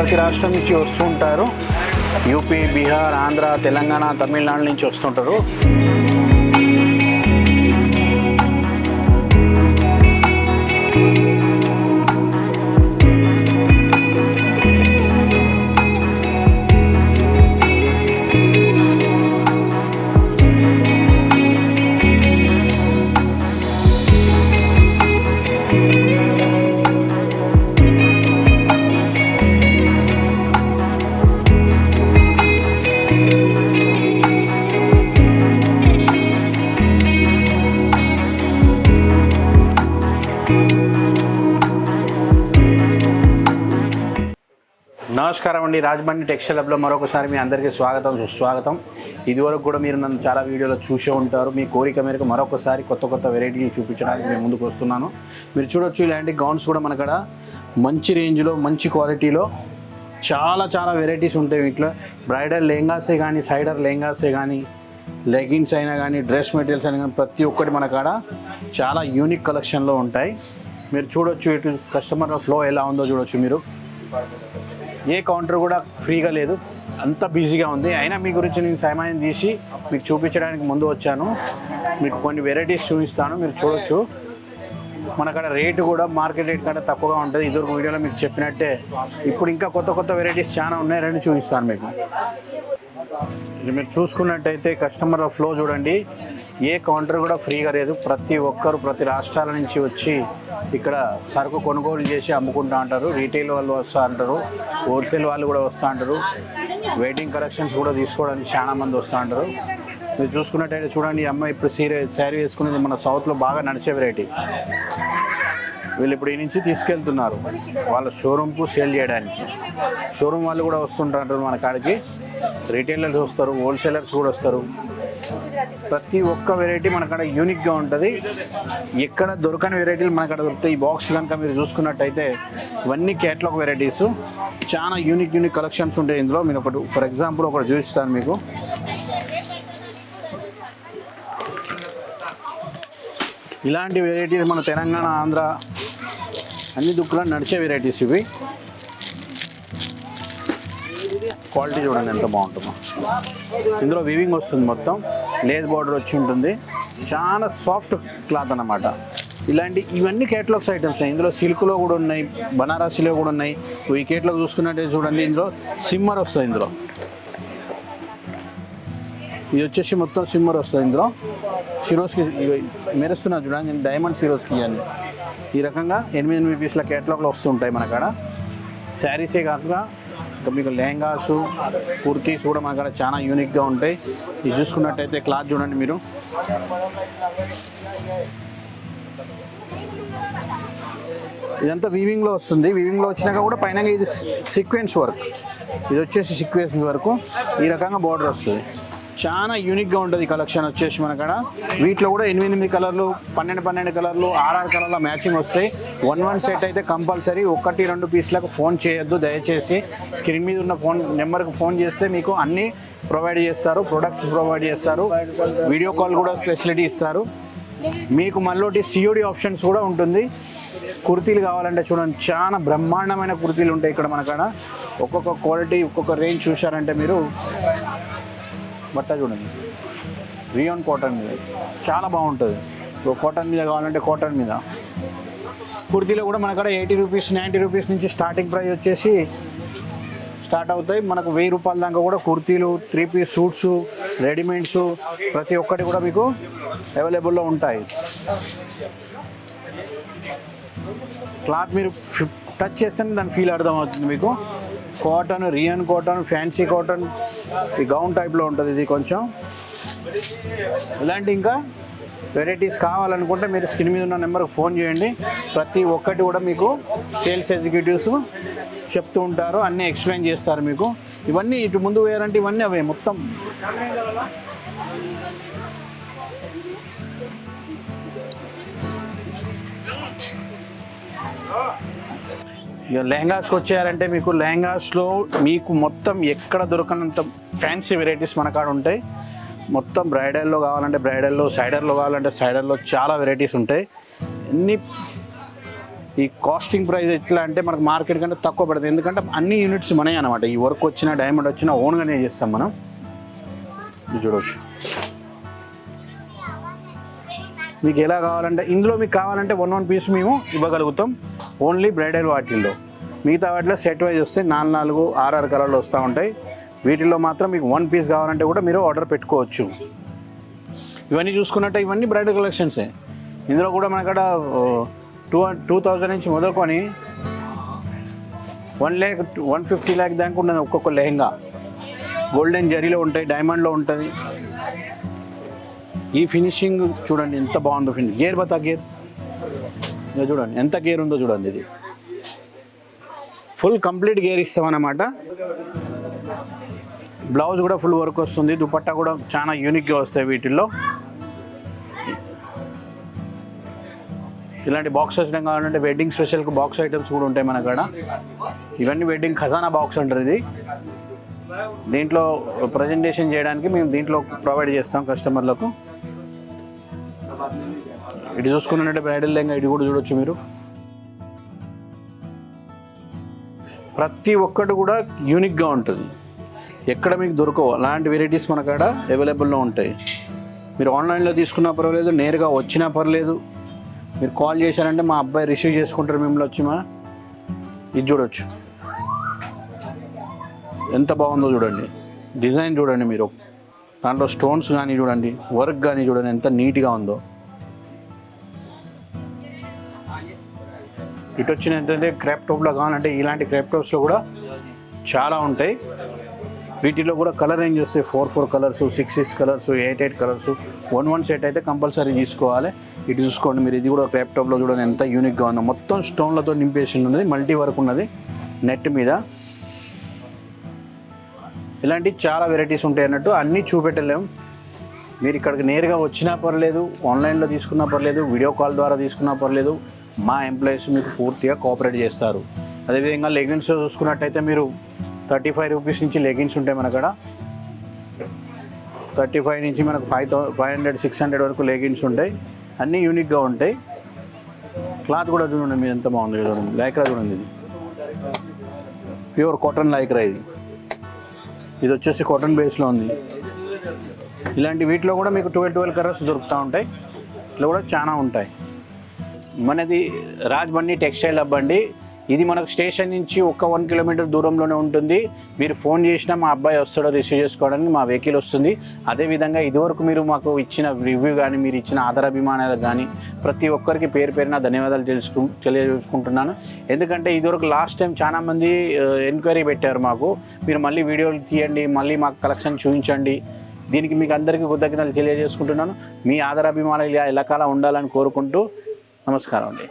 ప్రతి రాష్ట్రం నుంచి వస్తూ ఉంటారు. యూపీ, బీహార్, ఆంధ్ర, తెలంగాణ, తమిళనాడు నుంచి వస్తుంటారు. నమస్కారం అండి, రాజమండ్రి టెక్స్టైల్ హబ్లో మరొకసారి మీ అందరికీ స్వాగతం, సుస్వాగతం. ఇదివరకు కూడా మీరు నన్ను చాలా వీడియోలో చూసే ఉంటారు. మీ కోరిక మేరకు మరొకసారి కొత్త వెరైటీలు చూపించడానికి మేము ముందుకు వస్తున్నాను. మీరు చూడొచ్చు, ఇలాంటి గౌన్స్ కూడా మనకడ మంచి రేంజ్లో, మంచి క్వాలిటీలో చాలా వెరైటీస్ ఉంటాయి. వీటిలో బ్రైడల్ లెహంగాసే కానీ, సైడర్ లెహంగాసే కానీ, లెగిన్స్ అయినా కానీ, డ్రెస్ మెటీరియల్స్ అయినా కానీ, ప్రతి ఒక్కటి మనకాడ చాలా యూనిక్ కలెక్షన్లో ఉంటాయి. మీరు చూడొచ్చు, ఇటు కస్టమర్ ఫ్లో ఎలా ఉందో చూడొచ్చు. మీరు ఏ కౌంటర్ కూడా ఫ్రీగా లేదు, అంత బిజీగా ఉంది. అయినా మీ గురించి నేను సమయం తీసి మీకు చూపించడానికి ముందు వచ్చాను. మీకు కొన్ని వెరైటీస్ చూపిస్తాను, మీరు చూడొచ్చు. మనకడ రేటు కూడా మార్కెట్ రేట్ కంటే తక్కువగా ఉంటుంది. ఇదివరకు వీడియోలో మీకు చెప్పినట్టే ఇప్పుడు ఇంకా కొత్త వెరైటీస్ చాలా ఉన్నాయి, రెండు చూపిస్తాను మీకు. ఇది మీరు చూసుకున్నట్టయితే కస్టమర్ ఫ్లో చూడండి, ఏ కౌంటర్ కూడా ఫ్రీగా లేదు. ప్రతి ఒక్కరు ప్రతి రాష్ట్రాల నుంచి వచ్చి ఇక్కడ సరుకు కొనుగోలు చేసి అమ్ముకుంటూ ఉంటారు. రీటైల్ వాళ్ళు వస్తూ ఉంటారు, హోల్సేల్ వాళ్ళు కూడా వస్తూ ఉంటారు. వెడ్డింగ్ కలెక్షన్స్ కూడా తీసుకోవడానికి చాలా మంది వస్తూ ఉంటారు. మీరు చూసుకున్నట్టయితే చూడండి, ఈ అమ్మాయి ఇప్పుడు శారీ వేసుకునేది మన సౌత్లో బాగా నడిచే వెరైటీ. వీళ్ళు ఇప్పుడు ఈ నుంచి తీసుకెళ్తున్నారు వాళ్ళ షోరూమ్కు సేల్ చేయడానికి. షోరూమ్ వాళ్ళు కూడా వస్తుంటారు మన కాడికి, రీటైలర్స్ వస్తారు, హోల్సేలర్స్ కూడా వస్తారు. ప్రతి ఒక్క వెరైటీ మనకాడ యూనిక్గా ఉంటుంది. ఎక్కడ దొరకని వెరైటీలు మనకాడ దొరుకుతాయి. ఈ బాక్స్ కనుక మీరు చూసుకున్నట్టయితే ఇవన్నీ క్యాట్లాగ్ వెరైటీస్, చాలా యూనిక్ కలెక్షన్స్ ఉంటాయి ఇందులో. మీరు ఒకటి ఫర్ ఎగ్జాంపుల్ ఒకటి చూపిస్తాను మీకు. ఇలాంటి వెరైటీస్ మన తెలంగాణ, ఆంధ్ర అన్ని దుక్కులో నడిచే వెరైటీస్ ఇవి. క్వాలిటీ చూడండి ఎంత బాగుంటుందో. ఇందులో వివింగ్ వస్తుంది, మొత్తం లేస్ బార్డర్ వచ్చి ఉంటుంది. చాలా సాఫ్ట్ క్లాత్ అన్నమాట. ఇవన్నీ కేటలాగ్స్ ఐటమ్స్. ఇందులో సిల్క్లో కూడా ఉన్నాయి, బనారసీలో కూడా ఉన్నాయి. ఈ కేటలాగ్ చూసుకున్నట్టే చూడండి, ఇందులో సిమ్మర్ వస్తుంది. ఇందులో ఇది వచ్చేసి మొత్తం సిమ్మర్ వస్తుంది. ఇందులో సిరోస్కి మెరుస్తున్నా చూడండి, డైమండ్ సిరోస్కి ఇవన్నీ ఈ రకంగా 8 పీసుల కేటలాగ్లో వస్తుంటాయి మనకాడ. శారీసే కాకుండా ఇంకా మీకు లెహంగాసు, కుర్తీస్ కూడా మన కాడ చాలా యూనిక్గా ఉంటాయి. ఇది చూసుకున్నట్టయితే క్లాత్ చూడండి మీరు. ఇదంతా వీవింగ్లో వస్తుంది. వీవింగ్లో వచ్చినాక కూడా పైన ఇది సీక్వెన్స్ వర్క్, ఇది వచ్చేసి సీక్వెన్స్ వరకు ఈ రకంగా బార్డర్ వస్తుంది. చాలా యూనిక్గా ఉంటుంది కలెక్షన్ వచ్చేసి మనకాడ. వీటిలో కూడా 8 కలర్లు, 12 కలర్లు, 6 కలర్ల మ్యాచింగ్ వస్తాయి. 1 సెట్ అయితే కంపల్సరీ. 1-2 పీస్లకు ఫోన్ చేయొద్దు దయచేసి. స్క్రీన్ మీద ఉన్న ఫోన్ నెంబర్కి ఫోన్ చేస్తే మీకు అన్నీ ప్రొవైడ్ చేస్తారు, ప్రొడక్ట్స్ ప్రొవైడ్ చేస్తారు, వీడియో కాల్ కూడా ఫెసిలిటీ ఇస్తారు. మీకు మళ్ళీ సిఓడి ఆప్షన్స్ కూడా ఉంటుంది. కుర్తీలు కావాలంటే చూడండి, చాలా బ్రహ్మాండమైన కుర్తీలు ఉంటాయి ఇక్కడ మనకాడ. ఒక్కొక్క క్వాలిటీ, ఒక్కొక్క రేంజ్ చూశారంటే మీరు. బట్ట చూడండి, రియాన్ కాటన్ మీద చాలా బాగుంటుంది. కాటన్ మీద కావాలంటే కాటన్ మీద. కుర్తీలో కూడా మనకాడ 80 రూపీస్, 90 రూపీస్ నుంచి స్టార్టింగ్ ప్రైస్ వచ్చేసి స్టార్ట్ అవుతాయి. మనకు 1000 రూపాయల దాకా కూడా కుర్తీలు, 3 పీస్ సూట్స్, రెడీమేడ్స్ ప్రతి ఒక్కటి కూడా మీకు అవైలబుల్లో ఉంటాయి. క్లాత్ మీరు టచ్ చేస్తేనే దాని ఫీల్ అర్థమవుతుంది మీకు. Cotton, rayon cotton, fancy cotton, ఈ గౌన్ టైప్లో ఉంటుంది. ఇది కొంచెం ఇలాంటి ఇంకా వెరైటీస్ కావాలనుకుంటే మీరు స్క్రీన్ మీద ఉన్న నెంబర్కి ఫోన్ చేయండి. ప్రతి ఒక్కటి కూడా మీకు సేల్స్ ఎగ్జిక్యూటివ్స్ చెప్తూ ఉంటారు, అన్నీ ఎక్స్ప్లెయిన్ చేస్తారు మీకు. ఇవన్నీ ఇటు ముందు వేయాలంటే ఇవన్నీ అవే మొత్తం. ఇక లెహంగాస్కి వచ్చేయారంటే మీకు లెహంగాస్లో మీకు మొత్తం ఎక్కడ దొరకనంత ఫ్యాన్సీ వెరైటీస్ మన కాడ ఉంటాయి. మొత్తం బ్రైడల్లో కావాలంటే బ్రైడల్లో, సైడర్లో కావాలంటే సైడర్లో చాలా వెరైటీస్ ఉంటాయి. ఈ కాస్టింగ్ ప్రైస్ ఎట్లా అంటే మనకు మార్కెట్ కంటే తక్కువ పడుతుంది, ఎందుకంటే అన్ని యూనిట్స్ మనమే అనమాట. ఈ వర్క్ వచ్చినా డైమండ్ వచ్చినా ఓన్గానే చేస్తాం మనం. ఇది చూడవచ్చు. మీకు ఎలా కావాలంటే ఇందులో మీకు కావాలంటే 1 పీస్ మేము ఇవ్వగలుగుతాం ఓన్లీ బ్రైడల్ వాటిల్లో. మిగతా వాటిలో సెట్ వైజ్ వస్తే 4 6 కలర్లు వస్తూ ఉంటాయి. వీటిల్లో మాత్రం మీకు 1 పీస్ కావాలంటే కూడా మీరు ఆర్డర్ పెట్టుకోవచ్చు. ఇవన్నీ చూసుకున్నట్టే ఇవన్నీ బ్రైడల్ కలెక్షన్సే. ఇందులో కూడా మనకడ 2,000 నుంచి మొదలుకొని 1 lakh 150 lakh దాకా ఉన్నది ఒక్కొక్క లెహంగా. గోల్డెన్ జరీలో ఉంటాయి, డైమండ్లో ఉంటుంది. ఈ ఫినిషింగ్ చూడండి ఎంత బాగుందో. గేర్ బతా గేర్ ఇది చూడండి ఎంత గేర్ ఉందో చూడండి. ఇది ఫుల్ కంప్లీట్ గేర్ ఇస్తామన్నమాట. బ్లౌజ్ కూడా ఫుల్ వర్క్ వస్తుంది. దుపట్టా కూడా చాలా యూనిక్గా వస్తాయి వీటిల్లో. ఇలాంటి బాక్స్ ఐటమ్ కావాలంటే వెడ్డింగ్ స్పెషల్కి బాక్స్ ఐటమ్స్ కూడా ఉంటాయి మన కాడ. ఇవన్నీ వెడ్డింగ్ ఖజానా బాక్స్ అంటారు. ఇది దీంట్లో ప్రజెంటేషన్ చేయడానికి మేము దీంట్లో ప్రొవైడ్ చేస్తాం కస్టమర్లకు. ఇటు చూసుకున్నట్టే బ్రైడల్ లెహంగా ఇది కూడా చూడొచ్చు మీరు. ప్రతి ఒక్కటి కూడా యూనిక్గా ఉంటుంది, ఎక్కడ మీకు దొరకవు. అలాంటి వెరైటీస్ మన కాడ అవైలబుల్లో ఉంటాయి. మీరు ఆన్లైన్లో తీసుకున్నా పర్వాలేదు, నేరుగా వచ్చినా పర్లేదు. మీరు కాల్ చేశారంటే మా అబ్బాయి రిసీవ్ చేసుకుంటారు మిమ్మల్ని వచ్చి. ఇది చూడొచ్చు ఎంత బాగుందో చూడండి. డిజైన్ చూడండి మీరు, దాంట్లో స్టోన్స్ కానీ చూడండి, వర్క్ కానీ చూడండి ఎంత నీట్గా ఉందో. ఇటు వచ్చిన ఏంటంటే క్రాప్ టాప్లో కావాలంటే ఇలాంటి క్రాప్ టాప్స్లో కూడా చాలా ఉంటాయి. వీటిలో కూడా కలర్ రేంజ్ వస్తే 4 కలర్స్, 6 కలర్స్, 8 కలర్స్. 1 సెట్ అయితే కంపల్సరీ తీసుకోవాలి. ఇటు చూసుకోండి మీరు, ఇది కూడా క్రాప్ టాప్లో చూడండి ఎంత యూనిక్గా ఉందో. మొత్తం స్టోన్లతో నింపేసి ఉన్నది, మల్టీ వర్క్ ఉన్నది నెట్ మీద. ఇలాంటి చాలా వెరైటీస్ ఉంటాయి అన్నట్టు, అన్నీ చూపెట్టలేము. మీరు ఇక్కడికి నేరుగా వచ్చినా పర్లేదు, ఆన్లైన్లో తీసుకున్నా పర్లేదు, వీడియో కాల్ ద్వారా తీసుకున్నా పర్లేదు. మా ఎంప్లాయీస్ మీకు పూర్తిగా కోఆపరేట్ చేస్తారు. అదేవిధంగా లెగిన్స్ చూసుకున్నట్టయితే మీరు 35 రూపీస్ నుంచి లెగిన్స్ ఉంటాయి మన కాడ. 35 నుంచి మనకు 500 600 వరకు లెగిన్స్ ఉంటాయి. అన్నీ యూనిక్గా ఉంటాయి. క్లాత్ కూడా చూడండి మీరు ఎంత బాగుంది చూడండి. లైక్రా చూడండి, ఇది ప్యూర్ కాటన్ లైక్రా. ఇది వచ్చేసి కాటన్ బేస్లో ఉంది. ఇలాంటి వీటిలో కూడా మీకు 12 కలర్స్ దొరుకుతూ ఉంటాయి. ఇట్లా కూడా చాలా ఉంటాయి. మనది రాజ్బండి టెక్స్టైల్ హబ్ అండి. ఇది మనకు స్టేషన్ నుంచి ఒక 1 కిలోమీటర్ దూరంలోనే ఉంటుంది. మీరు ఫోన్ చేసినా మా అబ్బాయి వస్తాడో రిసీవ్ చేసుకోవడానికి మా వెహికల్ వస్తుంది. అదేవిధంగా ఇదివరకు మీరు మాకు ఇచ్చిన రివ్యూ కానీ, మీరు ఇచ్చిన ఆదరాభిమానాలు కానీ ప్రతి ఒక్కరికి పేరు పేరున ధన్యవాదాలు తెలియజేసుకుంటున్నాను. ఎందుకంటే ఇదివరకు లాస్ట్ టైం చాలామంది ఎంక్వైరీ పెట్టారు మాకు, మీరు మళ్ళీ వీడియోలు తీయండి, మళ్ళీ మాకు కలెక్షన్ చూపించండి. దీనికి మీకు అందరికీ కృతజ్ఞతలు తెలియజేసుకుంటున్నాను. మీ ఆదరాభిమానాలు ఎల్లకాలం ఉండాలని కోరుకుంటూ నమస్కారం అండి.